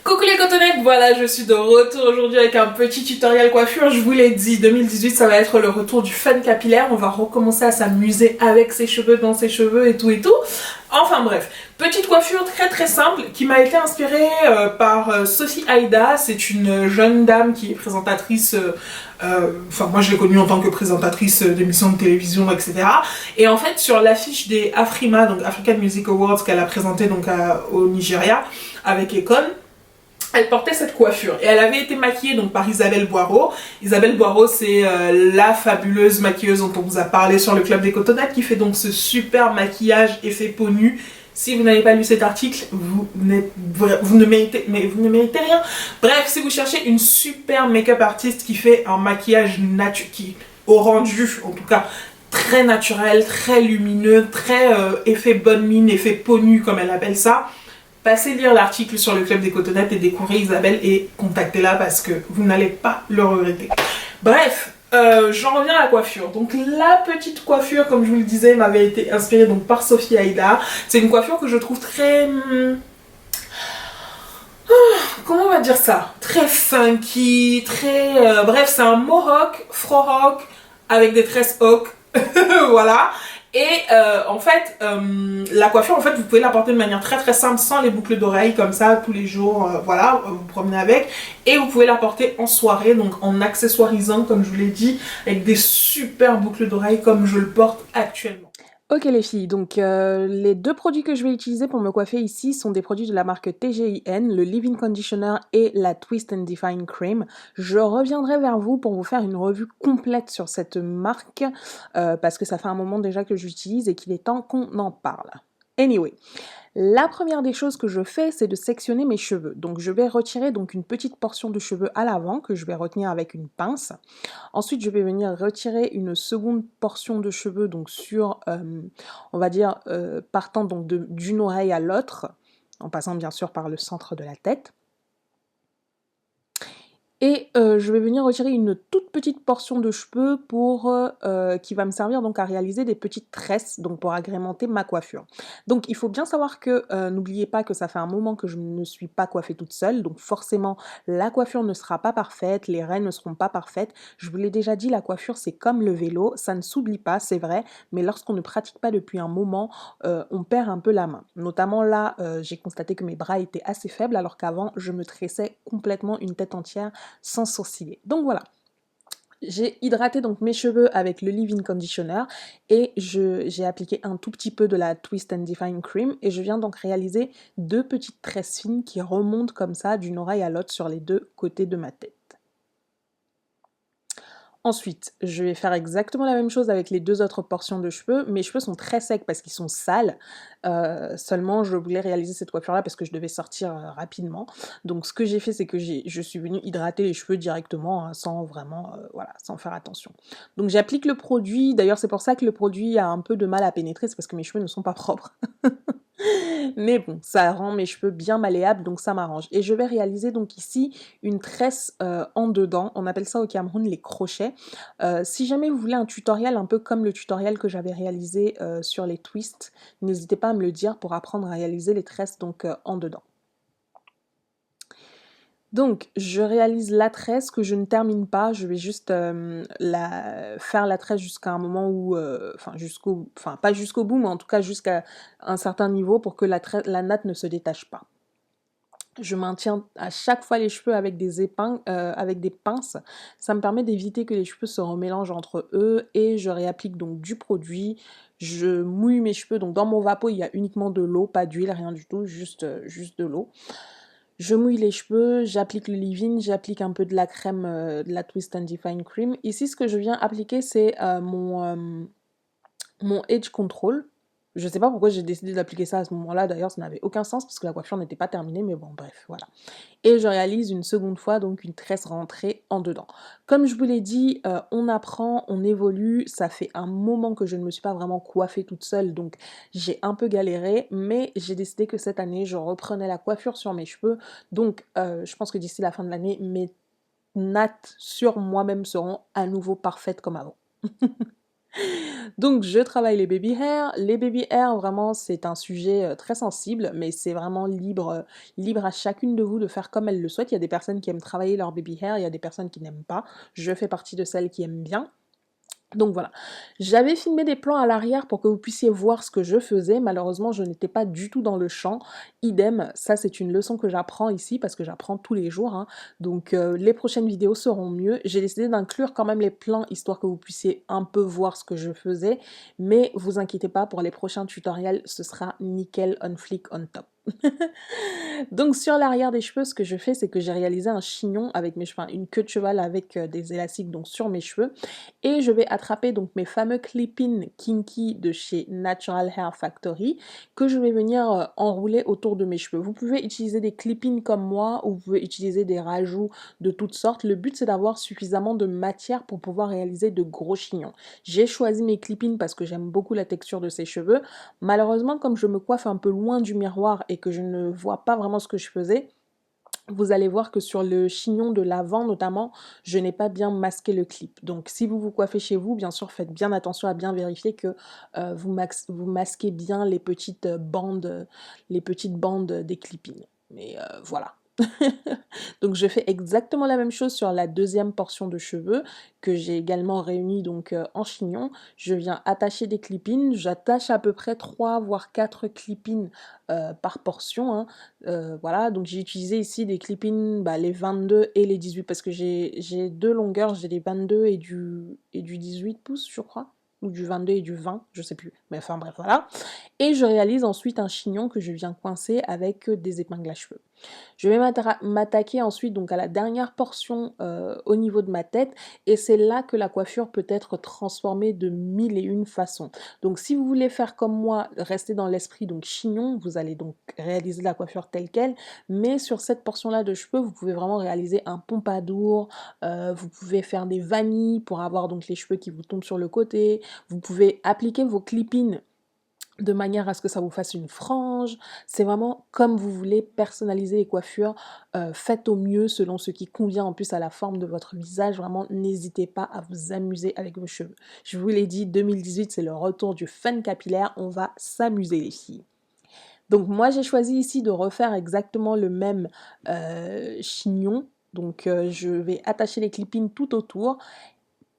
Coucou les cotonnettes, voilà, je suis de retour aujourd'hui avec un petit tutoriel coiffure. Je vous l'ai dit, 2018 ça va être le retour du fun capillaire. On va recommencer à s'amuser avec ses cheveux, dans ses cheveux et tout et tout. Enfin bref, petite coiffure très très simple qui m'a été inspirée par Sophie Aïda. C'est une jeune dame qui est présentatrice, enfin moi je l'ai connue en tant que présentatrice d'émissions de télévision, etc. Et en fait sur l'affiche des Afrima, donc African Music Awards qu'elle a présenté donc au Nigeria avec Econ, elle portait cette coiffure et elle avait été maquillée donc par Isabelle Boireau. Isabelle Boireau, c'est la fabuleuse maquilleuse dont on vous a parlé sur le Club des Cotonnettes, qui fait donc ce super maquillage effet peau nue. Si vous n'avez pas lu cet article, vous ne méritez rien. Bref, si vous cherchez une super make-up artiste qui fait un maquillage qui au rendu, en tout cas très naturel, très lumineux, très effet bonne mine, effet peau nue comme elle appelle ça, passez lire l'article sur le Club des Cotonnettes et découvrez Isabelle et contactez-la parce que vous n'allez pas le regretter. Bref, j'en reviens à la coiffure. Donc la petite coiffure, comme je vous le disais, m'avait été inspirée donc par Sophie Aïda. C'est une coiffure que je trouve très... comment on va dire ça? Très funky, très... bref, c'est un mohawk, frohawk, avec des tresses hawk. Voilà. Et en fait, la coiffure, en fait, vous pouvez la porter de manière très très simple, sans les boucles d'oreilles, comme ça, tous les jours, voilà, vous promenez avec. Et vous pouvez la porter en soirée, donc en accessoirisant, comme je vous l'ai dit, avec des super boucles d'oreilles, comme je le porte actuellement. Ok les filles, donc les deux produits que je vais utiliser pour me coiffer ici sont des produits de la marque TGIN, le Leave-In Conditioner et la Twist and Define Cream. Je reviendrai vers vous pour vous faire une revue complète sur cette marque parce que ça fait un moment déjà que j'utilise et qu'il est temps qu'on en parle. Anyway, la première des choses que je fais, c'est de sectionner mes cheveux. Donc je vais retirer donc une petite portion de cheveux à l'avant que je vais retenir avec une pince. Ensuite, je vais venir retirer une seconde portion de cheveux donc sur, on va dire, partant donc d'une oreille à l'autre, en passant bien sûr par le centre de la tête. Et je vais venir retirer une toute petite portion de cheveux qui va me servir donc à réaliser des petites tresses, donc pour agrémenter ma coiffure. Donc il faut bien savoir que, n'oubliez pas que ça fait un moment que je ne me suis pas coiffée toute seule, donc forcément la coiffure ne sera pas parfaite, les raies ne seront pas parfaites. Je vous l'ai déjà dit, la coiffure c'est comme le vélo, ça ne s'oublie pas, c'est vrai, mais lorsqu'on ne pratique pas depuis un moment, on perd un peu la main. Notamment là, j'ai constaté que mes bras étaient assez faibles alors qu'avant je me tressais complètement une tête entière sans sourciller. Donc voilà. J'ai hydraté donc mes cheveux avec le leave-in conditioner et j'ai appliqué un tout petit peu de la Twist and Define Cream et je viens donc réaliser deux petites tresses fines qui remontent comme ça d'une oreille à l'autre sur les deux côtés de ma tête. Ensuite, je vais faire exactement la même chose avec les deux autres portions de cheveux. Mes cheveux sont très secs parce qu'ils sont sales. Seulement, je voulais réaliser cette coiffure-là parce que je devais sortir rapidement. Donc, ce que j'ai fait, c'est que je suis venue hydrater les cheveux directement, hein, sans vraiment, voilà, sans faire attention. Donc, j'applique le produit. D'ailleurs, c'est pour ça que le produit a un peu de mal à pénétrer. C'est parce que mes cheveux ne sont pas propres. Mais bon, ça rend mes cheveux bien malléables, donc ça m'arrange. Et je vais réaliser donc ici une tresse en dedans. On appelle ça au Cameroun les crochets. Si jamais vous voulez un tutoriel un peu comme le tutoriel que j'avais réalisé sur les twists, n'hésitez pas à me le dire pour apprendre à réaliser les tresses donc en dedans. Donc, je réalise la tresse que je ne termine pas. Je vais juste faire la tresse jusqu'à un moment où, enfin pas jusqu'au bout, mais en tout cas jusqu'à un certain niveau pour que la natte ne se détache pas. Je maintiens à chaque fois les cheveux avec avec des pinces. Ça me permet d'éviter que les cheveux se remélangent entre eux et je réapplique donc du produit. Je mouille mes cheveux. Donc dans mon vapeau, il y a uniquement de l'eau, pas d'huile, rien du tout, juste de l'eau. Je mouille les cheveux, j'applique le leave-in, j'applique un peu de la crème, de la Twist and Define Cream. Ici, ce que je viens appliquer, c'est mon Edge Control. Je sais pas pourquoi j'ai décidé d'appliquer ça à ce moment-là, d'ailleurs ça n'avait aucun sens parce que la coiffure n'était pas terminée, mais bon bref, voilà. Et je réalise une seconde fois donc une tresse rentrée en dedans. Comme je vous l'ai dit, on apprend, on évolue, ça fait un moment que je ne me suis pas vraiment coiffée toute seule, donc j'ai un peu galéré, mais j'ai décidé que cette année je reprenais la coiffure sur mes cheveux, donc je pense que d'ici la fin de l'année, mes nattes sur moi-même seront à nouveau parfaites comme avant. Donc je travaille les baby hair. Les baby hair, vraiment, c'est un sujet très sensible, mais c'est vraiment libre à chacune de vous de faire comme elle le souhaite. Il y a des personnes qui aiment travailler leur baby hair, il y a des personnes qui n'aiment pas. Je fais partie de celles qui aiment bien. Donc voilà, j'avais filmé des plans à l'arrière pour que vous puissiez voir ce que je faisais. Malheureusement, je n'étais pas du tout dans le champ. Idem, ça c'est une leçon que j'apprends ici parce que j'apprends tous les jours, hein. Donc les prochaines vidéos seront mieux. J'ai décidé d'inclure quand même les plans histoire que vous puissiez un peu voir ce que je faisais. Mais vous inquiétez pas, pour les prochains tutoriels, ce sera nickel, on flic, on top. Donc sur l'arrière des cheveux, ce que je fais, c'est que j'ai réalisé un chignon avec mes cheveux, enfin, une queue de cheval avec des élastiques donc sur mes cheveux, et je vais attraper donc mes fameux clip-in kinky de chez Natural Hair Factory que je vais venir enrouler autour de mes cheveux. Vous pouvez utiliser des clip-in comme moi ou vous pouvez utiliser des rajouts de toutes sortes. Le but c'est d'avoir suffisamment de matière pour pouvoir réaliser de gros chignons. J'ai choisi mes clip-in parce que j'aime beaucoup la texture de ces cheveux. Malheureusement, comme je me coiffe un peu loin du miroir et que je ne vois pas vraiment ce que je faisais, vous allez voir que sur le chignon de l'avant notamment, je n'ai pas bien masqué le clip. Donc si vous vous coiffez chez vous, bien sûr faites bien attention à bien vérifier que vous masquez bien les petites bandes des clip-in. Mais voilà. Donc je fais exactement la même chose sur la deuxième portion de cheveux que j'ai également réunie donc en chignon. Je viens attacher des clip-in, j'attache à peu près 3 voire 4 clip-in par portion, hein. Voilà, donc j'ai utilisé ici des clip-in, les 22 et les 18 parce que j'ai deux longueurs, j'ai les 22 et du 18 pouces je crois, ou du 22 et du 20, je sais plus, mais enfin bref voilà. Et je réalise ensuite un chignon que je viens coincer avec des épingles à cheveux. Je vais m'attaquer ensuite donc à la dernière portion au niveau de ma tête et c'est là que la coiffure peut être transformée de 1001 façons. Donc si vous voulez faire comme moi, rester dans l'esprit donc chignon, vous allez donc réaliser la coiffure telle quelle, mais sur cette portion-là de cheveux, vous pouvez vraiment réaliser un pompadour, vous pouvez faire des vanilles pour avoir donc les cheveux qui vous tombent sur le côté, vous pouvez appliquer vos clip-in de manière à ce que ça vous fasse une frange. C'est vraiment comme vous voulez personnaliser les coiffures, faites au mieux selon ce qui convient en plus à la forme de votre visage. Vraiment, n'hésitez pas à vous amuser avec vos cheveux. Je vous l'ai dit, 2018 c'est le retour du fun capillaire, on va s'amuser les filles. Donc moi j'ai choisi ici de refaire exactement le même chignon. Donc je vais attacher les clip-in tout autour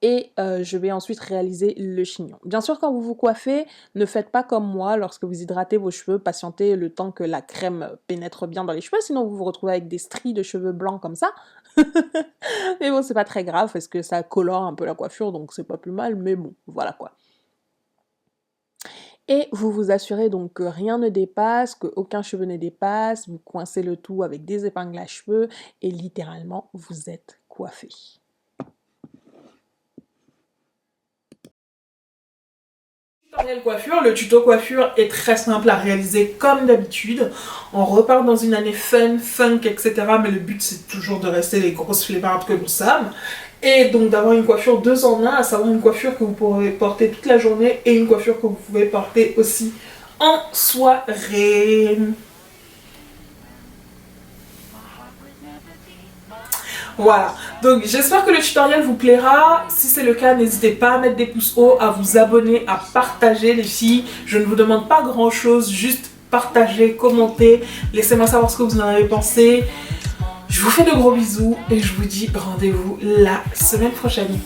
et je vais ensuite réaliser le chignon. Bien sûr, quand vous vous coiffez, ne faites pas comme moi, lorsque vous hydratez vos cheveux, patientez le temps que la crème pénètre bien dans les cheveux, sinon vous vous retrouvez avec des stries de cheveux blancs comme ça. Mais bon, c'est pas très grave, parce que ça colore un peu la coiffure, donc c'est pas plus mal, mais bon, voilà quoi. Et vous vous assurez donc que rien ne dépasse, qu'aucun cheveu ne dépasse, vous coincez le tout avec des épingles à cheveux, et littéralement, vous êtes coiffé. Coiffure, le tuto coiffure est très simple à réaliser comme d'habitude. On repart dans une année fun, funk, etc. Mais le but c'est toujours de rester les grosses flemmardes que nous sommes. Et donc d'avoir une coiffure 2 en 1, à savoir une coiffure que vous pourrez porter toute la journée et une coiffure que vous pouvez porter aussi en soirée. Voilà, donc j'espère que le tutoriel vous plaira. Si c'est le cas, n'hésitez pas à mettre des pouces hauts, à vous abonner, à partager les filles. Je ne vous demande pas grand chose, juste partagez, commentez, laissez-moi savoir ce que vous en avez pensé. Je vous fais de gros bisous et je vous dis rendez-vous la semaine prochaine.